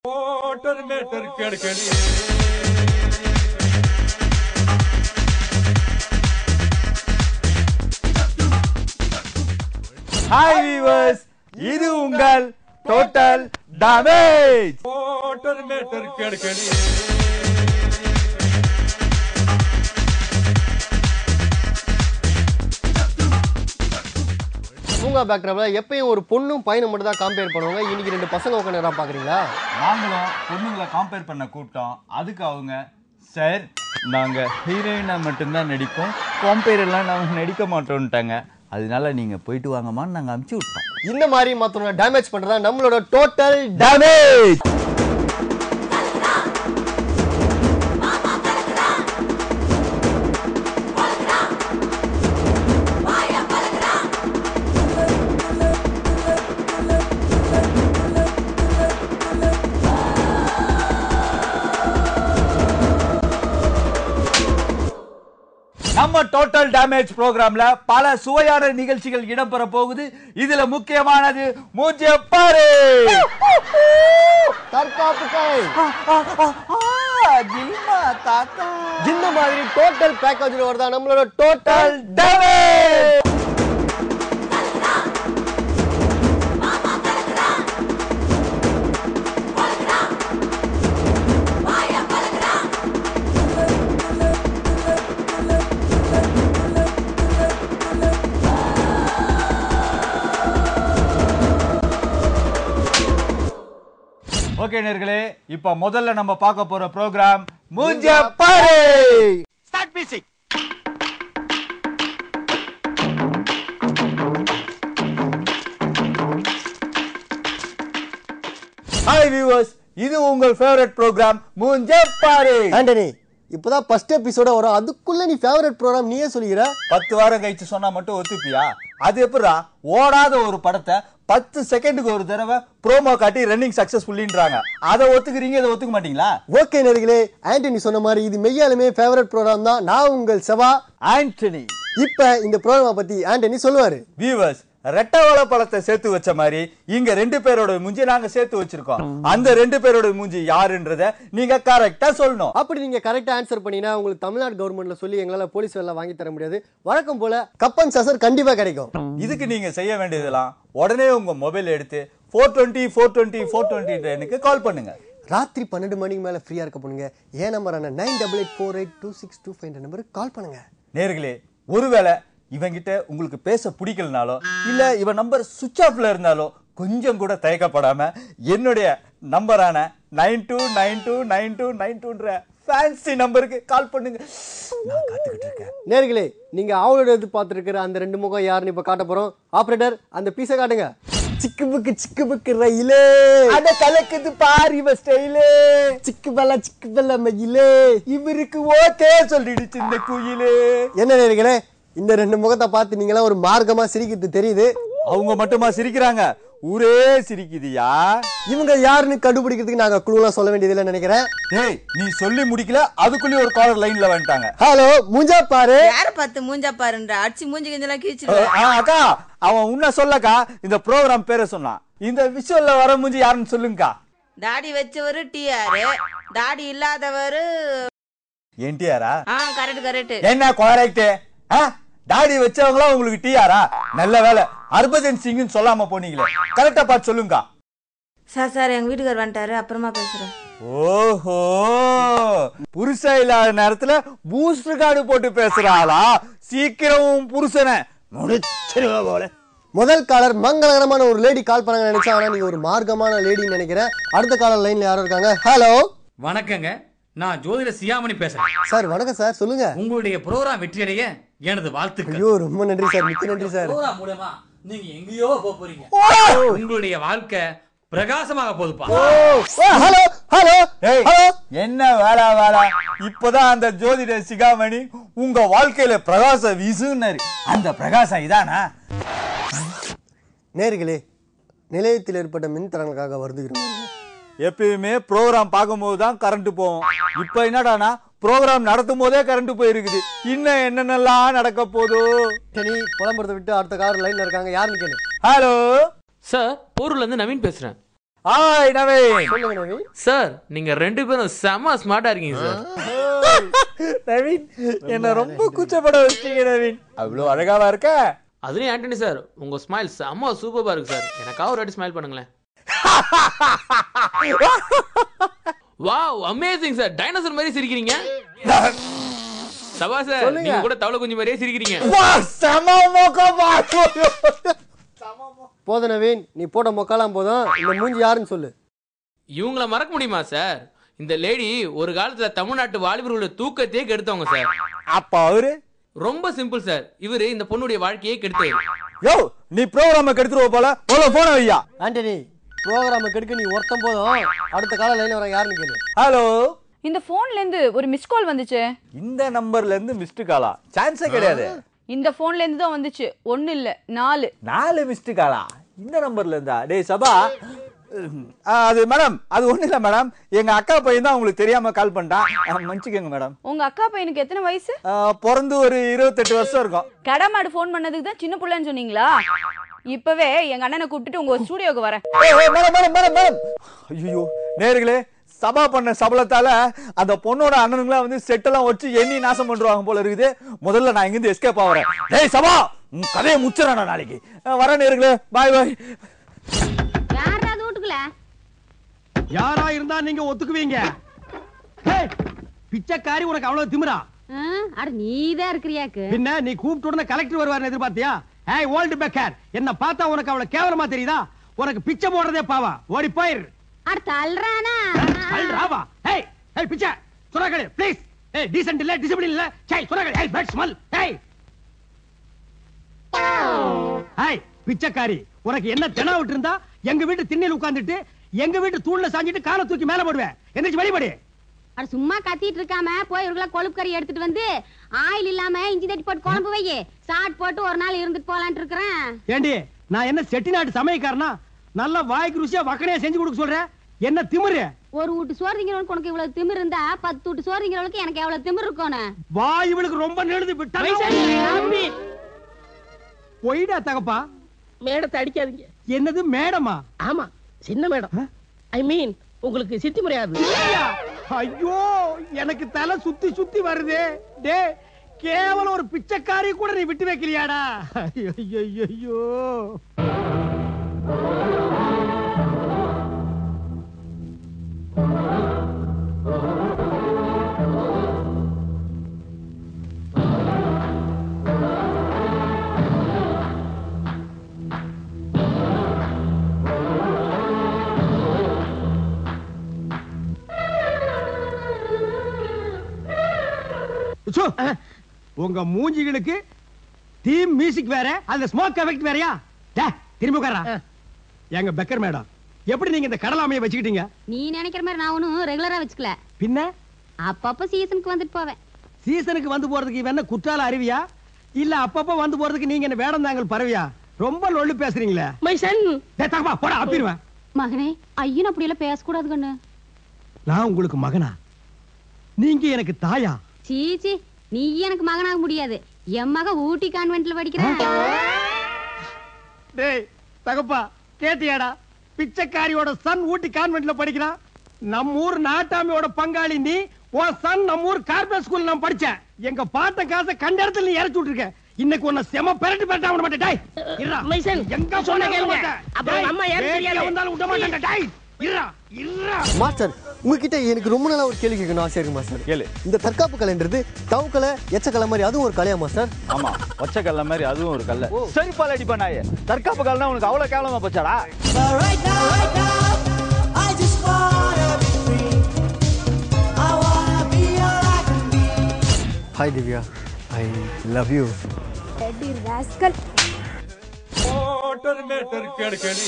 Hi viewers, இது உங்கள் total damage. பூங்கா பேக்ரவுண்ட்ல எப்பயும் ஒரு பொண்ணும் பையனும் மட்டும் தான் கம்பேர் பண்ணுவாங்க. இன்னைக்கு ரெண்டு பசங்க உட்காந்து பாக்குறீங்களா? நாங்களும் பொண்ணுங்களை கம்பேர் பண்ண கூட்டம். அதுக்கு அவங்க சார் நாங்க ஹீரோயினா மட்டும்தான் நடிப்போம், கம்பேர் எல்லாம் நாங்க நடிக்க மாட்டோம்ட்டாங்க. அதனால நீங்க போயிட்டு வாங்கம்மான்னு நாங்க அனுப்பிச்சு விட்டோம். இந்த மாதிரி மத்தவங்க டேமேஜ் பண்றதா நம்மளோட டோட்டல் டேமேஜ். நம்ம டோட்டல் டேமேஜ் ப்ரோகிராம்ல பல சுவையான நிகழ்ச்சிகள் இடம்பெற போகுது. இதுல முக்கியமானது மூஞ்சிய பாரு, தற்காப்பு கை, தாத்தா. இந்த மாதிரி டோட்டல் பேக்கேஜ்ல வரதா நம்மளோட டோட்டல் டேமேஜ். ஓகே நேர்களே, இப்ப முதல்ல நம்ம பார்க்க போற ப்ரோகிராம் மூஞ்சிய பாரு. Start music. ஹாய் வியூவர்ஸ், இது உங்கள் ஃபேவரட் ப்ரோகிராம் மூஞ்சிய பாரு. ஆண்டனி, இப்பதான் ஃபர்ஸ்ட் எபிசோட வரும், அதுக்குள்ள நீ ஃபேவரட் ப்ரோகிராம் நீயே சொல்லிக்கிற. 10 வாரம் கழிச்சு சொன்னா மட்டும் ஒத்துப்பியா? அது எப்படா ஓடாத ஒரு படத்தை 10 செகண்டுக்கு ஒரு தடவை ப்ரோமோ காட்டி ரன்னிங் சக்சஸ்ஃபுல்லின்றாங்க. அதை ஒத்துக்கிறீங்க, இதை ஒத்துக்க மாட்டீங்களா? ஓகே நேர்களே, ஆண்டனி சொன்ன மாதிரி இது மெய்யாலுமே ஃபேவரட் ப்ரோகிராம் தான். நான் உங்கள் செவா ஆண்டனி. இப்ப இந்த ப்ரோகிராம் பத்தி ஆண்டனி சொல்லுவாரு. வியூவர்ஸ், ரெட்டவள பழத்தை சேர்த்து வச்ச மாதிரி இங்க 2 பேரோட மூஞ்சி நாங்க சேர்த்து வச்சிருக்கோம். அந்த 2 பேரோட மூஞ்சி யாருன்றத நீங்க கரெக்டா சொல்லணும். அப்படி நீங்க கரெக்டா ஆன்சர் பண்ணீங்கன்னா உங்களுக்கு தமிழ்நாடு கவர்மெண்ட்ல சொல்லி எங்களால போலீஸ் வேலை வாங்கி தர முடியாது. வழக்கம் போல கப்பன் சசர் கண்டிப்பா கிடைக்கும். இதுக்கு நீங்க செய்ய வேண்டியதெல்லாம் உடனே உங்க மொபைல் எடுத்து 420 எனக்கு கால் பண்ணுங்க. ராத்திரி 12 மணிக்கு மேல ஃப்ரீயா இருக்க போனுங்க. ஏன் நம்பரான 9884826225 நம்பருக்கு கால் பண்ணுங்க. நேர்களே, ஒருவேளை இவங்கிட்ட உங்களுக்கு பேச பிடிக்கலனாலோ இல்ல இவன் நம்பர் சுவிட்ச் ஆஃப்ல இருந்தாலோ கொஞ்சம் கூட தயக்கப்படாம என்னுடைய நம்பரான 92929292ன்ற ஃபேன்சி நம்பருக்கு கால் பண்ணுங்க. நான் காத்துக்கிட்டு இருக்கேன். நேர்களே, நீங்க அவளோட எதிர்பார்த்து இருக்கிற அந்த 2 முகம் யாருன்னு இப்ப காட்ட போறோம். ஆபரேட்டர், அந்த பீஸை காட்டுங்க. சிக்கு புக்கு ரயிலே, அட கலக்குது பார் இவ ஸ்டைலே, சிக்கு பல்ல மயிலே, இவருக்கு ஓகே சொல்லிடுச்சு இந்த குயிலே. என்ன நேர்களே, இந்த 2 முகத்தை பார்த்து நீங்களாம் ஒரு மார்க்கமா சிரிக்கிறது தெரியுது. அவங்க மட்டுமா சிரிக்கிறாங்க, ஊரே சிரிக்குதியா. இவங்க யாருன்னு கண்டுபிடிக்கிறதுக்கு நாங்க குழுலாம் சொல்ல வேண்டியதில்லை நினைக்கிறேன். டேய், நீ சொல்லி முடிக்கல, அதுக்குள்ளே ஒரு காலர் லைன்ல வந்துட்டாங்க. ஹலோ, மூஞ்சா பாரு. யார பார்த்து மூஞ்சா பாருன்ற அடிச்சு மூஞ்சி கஞ்சலாம் கீச்சிடுவேன். அக்கா, அவன் உன்ன சொல்லக்கா, இந்த ப்ரோகிராம் பேரை சொன்னான். இந்த விஷுவல்ல வர மூஞ்சி யாருன்னு சொல்லுங்கக்கா. தாடி வச்சவரு டிஆர், தாடி இல்லாதவரு என்டிஆரா? கரெக்ட். என்ன கரெக்ட்? தாடி வச்சவங்களா உங்களுக்கு டிஆரா? நல்ல வேலை, ஹர்பஜன் சிங்னு சொல்லாம போனீங்களே. கரெக்டா பார்த்து சொல்லுங்கக்கா. சார் எங்க வீட்டுக்கார் வந்துட்டாரு, அப்புறமா பேசுறேன். ஓஹோ, புருஷன் இல்லாத நேரத்துல பூஸ்டர் கார்டு போட்டு பேசுறாளா? சீக்கிரம் புருஷனை முடிச்சிருவா போல. முதல் காலர் மங்களகரமான ஒரு லேடி கால் பண்ணாங்க நினைச்சா, ஆனா நீங்க ஒரு மார்க்கமான லேடின்னு நினைக்கிறேன். அடுத்த காலர் லைன்ல யாரும் இருக்காங்க. ஹலோ, வணக்கங்க, நான் ஜோதிட சியாமணி பேசுறேன். சார் வணக்கம் சார், சொல்லுங்க. உங்களுடைய ப்ரோகிராம் வெற்றியடைய எனது வாழ்த்துக்கள். ஐயோ, ரொம்ப நன்றி சார், மிக்க நன்றி சார். ப்ரோகிராம் மூலமா நீங்க எங்கேயோ போறீங்க. உங்களுடைய வாழ்க்கை பிரகாசமாக போகுதுப்பா. ஹலோ ஹலோ ஹலோ, என்ன வேலை? இப்பதான் அந்த ஜோதிட சிகாமணி உங்க வாழ்க்கையில பிரகாசம் வீசுனாரு. அந்த பிரகாசம் இதானா? நேர்களே, நிலையத்தில் ஏற்பட்ட மின்தடங்களுக்காக வருதுகிறோம். எப்பயுமே ப்ரோகிராம் பார்க்கும்போது தான் கரண்ட் போகும். இப்ப என்னடானா ப்ரோகிராம் நடத்தும் போதே கரண்ட் போயிருக்குது. இன்னும் என்னென்னலாம் நடக்க போதோ. சரி, புலம்புறதை விட்டு அடுத்த கார் லைன்ல இருக்காங்க, யாருன்னு கேளு. ஹலோ சார், போரூர்ல இருந்து நவீன் பேசுறேன். ஹாய் நவீன். சொல்லுங்க நவீன். சார் நீங்க 2 பேரும் செம ஸ்மார்ட்டா இருக்கீங்க சார். நவீன் என்ன ரொம்ப கூச்சப்பட வச்சிட்டீங்க நவீன். அவ்வளவு அழகாவா இருக்க. அதுலயும் ஆண்டனி சார் உங்க ஸ்மைல் செம சூப்பரா இருக்கு சார். எனக்காக ஒரு வாட்டி ஸ்மைல் பண்ணுங்களேன். Wow amazing sir. டைனோசர் மாதிரி சிரிக்கிறீங்க. சபா சார் நீங்க கூட தவளை குஞ்சு மாதிரியே சிரிக்கிறீங்க. போதும் நவீன், நீ போட மொக்கலாம் போதும். இந்த மூஞ்சி யாருன்னு சொல்லு. இவங்கள மறக்க முடியுமா சார்? இந்த லேடி ஒரு காலத்துல தமிழ்நாட்டு வாலிபர்களோட தூக்கத்தையே கெடுத்தவங்க சார். அப்ப அவரு ரொம்ப சிம்பிள் சார். இவரு இந்த பொண்ணுடைய வாழ்க்கையே கெடுத்தவர். யோ நீ ப்ரோகிராம கெடுத்துருவ போல. போன வையா. ஆண்டனி ப்ரோகிராம கெடுக்க நீ ஒருத்தம் போதும். அடுத்த கால லைன்ல வர யாருன்னு கேளு. ஹலோ. இந்த போன்ல இருந்து ஒரு மிஸ் கால் வந்துச்சு. இந்த நம்பர்ல இருந்து மிஸ்டு காலா? சான்ஸே கிடையாது. இந்த போன்ல இருந்து தான் வந்துச்சு. 1 இல்ல 4 மிஸ்டு காலா இந்த நம்பர்ல இருந்தா? டேய் சபா, அது மேடம் அது ஒண்ணு இல்ல மேடம், எங்க அக்கா பையன் தான் உங்களுக்கு தெரியாம கால் பண்ணிட்டான். மன்னிச்சுக்கங்க மேடம். உங்க அக்கா பையனுக்கு எத்தனை வயசு? பிறந்து ஒரு 28 வருஷம் இருக்கும். கடமாடு போன் பண்ணதுக்கு தான் சின்ன புள்ளன்னு சொன்னீங்களா? இப்பவே எங்க அண்ணனை கூப்பிட்டுட்டு உங்க ஸ்டுடியோக்கு வரேன். மேடம் ஐயோ நேர்களே, சபா பண்ண சபலத்தால அந்த பொண்ணோட அண்ணனுங்களா வந்து செட்டெல்லாம் வச்சு எண்ணி நாசம் பண்றாங்க போல இருக்குது. முதல்ல நான் இங்கிருந்து எஸ்கேப் ஆகிறேன். டேய் சபா கதையை முச்சிடறேன் நாளைக்கு. வரேன் நேர்களே, பாய் பாய். யாராவது வீட்டுக்குள்ள யாரா இருந்தா நீங்க ஒத்துக்குவீங்க? பிச்சைக்காரி உனக்கு அவ்வளவு திமிரா? அட நீதான் இருக்கிறியாக்கு. பின்ன நீ கூப்பிட்டு உடனே கலெக்டர் வருவார்னு எதிர்பார்த்தியா? ஏய் ஓல்டு பெக்கர், என்ன பார்த்தா உனக்கு அவ்வளவு கேவலமா தெரியுதா? உனக்கு பிச்சை போடுறதே பாவா. ஓடி போயிரு. அட தள்ளுறானா? தள்ளுறாவா? ஏய் ஏய் பிச்சை சுராகலே ப்ளீஸ். ஏய் டீசன்ட் இல்ல, டிசிப்ளின் இல்ல. சை சுராகலே. ஏய் பேட் ஸ்மெல். ஏய் ஏய் பிச்சைக்காரி, உனக்கு என்ன தெனா விட்டு இருந்தா எங்க வீட்டு திண்ணையில உட்கார்ந்துட்டு எங்க வீட்டு தூண்ல சாஞ்சிட்டு காலை தூக்கி மேல போடுவேன். எந்திரிச்சு வெளிப்படி. அட சும்மா கத்திட்டு இருக்காம போய் ஒரு கிலோ கொழுப்பு கறி எடுத்துட்டு வந்து ஆயில் இல்லாம இஞ்சி தட்டி போட்டு குழம்பு வை. சாட் போட்டு ஒரு நாள் இருந்துட்டு போலான்னு இருக்கிறேன். ஏண்டி நான் என்ன செட்டிநாட்டு சமையக்காரனா? நல்ல வாய்க்கு ருசியா வக்கனையா செஞ்சு கொடுக்க சொல்றேன். என்ன திமிரு? ஒரு வீட்டு சோறு திங்கிறவனுக்கு உனக்கு இவ்வளவு திமிரு இருந்தா 10 வீட்டு சோறு திங்கிறவனுக்கு எனக்கு எவ்வளவு திமிரு இருக்கணும்? வாய் இவளுக்கு ரொம்ப நெழுது விட்டா. போயிடா தகப்பா. மேடத்தை அடிக்காதீங்க. என்னது மேடமா? ஆமா சின்ன மேடம். ஐ மீன் உங்களுக்கு சித்தி முறையாது. ஐயோ எனக்கு தலை சுத்தி சுத்தி வருது. டே கேவலம் ஒரு பிச்சைக்காரி கூட நீ விட்டு வைக்கலையாடா? ஐயோ உங்க மூஞ்சிகளுக்கு தீம் மியூசிக் வேற, அந்த ஸ்மோக் எஃபெக்ட் வேறயா? திரும்பி உட்காரா. எங்க பெக்கர் மேடம், எப்படி நீங்க இந்த கடலாமையை வச்சுக்கிட்டீங்க? நீ நினைக்கிற மாதிரி நான் ஒன்னும் ரெகுலரா வச்சுக்கல. பின்ன அப்பப்ப சீசனுக்கு வந்துட்டு போவேன். சீசனுக்கு வந்து போறதுக்கு இவன் குற்றால அருவியா இல்ல அப்பப்ப வந்து போறதுக்கு நீங்க என்ன வேடம் தாங்கள் பரவியா? ரொம்ப லொள்ளு பேசுறீங்களே. My son. தகப்பா போடா அப்பிடுவேன். மகனே ஐயன் அப்படி எல்லாம் பேசக்கூடாது கண்ணு. நான் உங்களுக்கு மகனா? நீங்க எனக்கு தாயா? சீச்சி நீ எனக்கு மகனாக முடியாது. என் மக ஊட்டி கான்வென்ட்ல படிக்கிறேன். டேய் தகப்பா கேட்டியாடா? பிச்சைக்காரியோட சன் ஊட்டி கான்வென்ட்ல படிக்கிறான். நம்ம ஊர் நாட்டாமையோட பங்காளி நீ. உன் சன் நம்ம ஊர் கார்பரேட் ஸ்கூல்ல நான் படிச்சேன். எங்க பாட்ட காசை கண்ட இடத்துல நீ இறச்சி விட்டுருக்க. இன்னைக்கு உன்னை செம பெரட்டி பெரட்டா விட மாட்டேன். டேய் இருடா. மைசன் எங்க சொன்ன போன கேளுங்க. கேளுங்க. அப்புறம் அம்மா யாரும் தெரியாது. வந்தாலும் விட மாட்டேன். டேய் இருடா இருடா. மாஸ்டர் உங்ககிட்ட எனக்கு ரொம்ப நாளா ஒரு கேள்வி கேட்கணும் ஆசை இருக்கு மாஸ்டர். கேளு. இந்த தற்காப்பு கலைன்றது தவு கலை எச்ச கலை மாதிரி அதுவும் ஒரு கலையா மாஸ்டர்? ஆமா ஒச்ச கல்ல மாதிரி அதுவும் ஒரு கல்ல. சரி பால் அடி பண்ணாயே. தற்காப்பு கல்னா உனக்கு அவ்வளவு கேவலமா போச்சாடா? Hi Divya, I love you. Teddy rascal. Motor matter கெடுக்கடி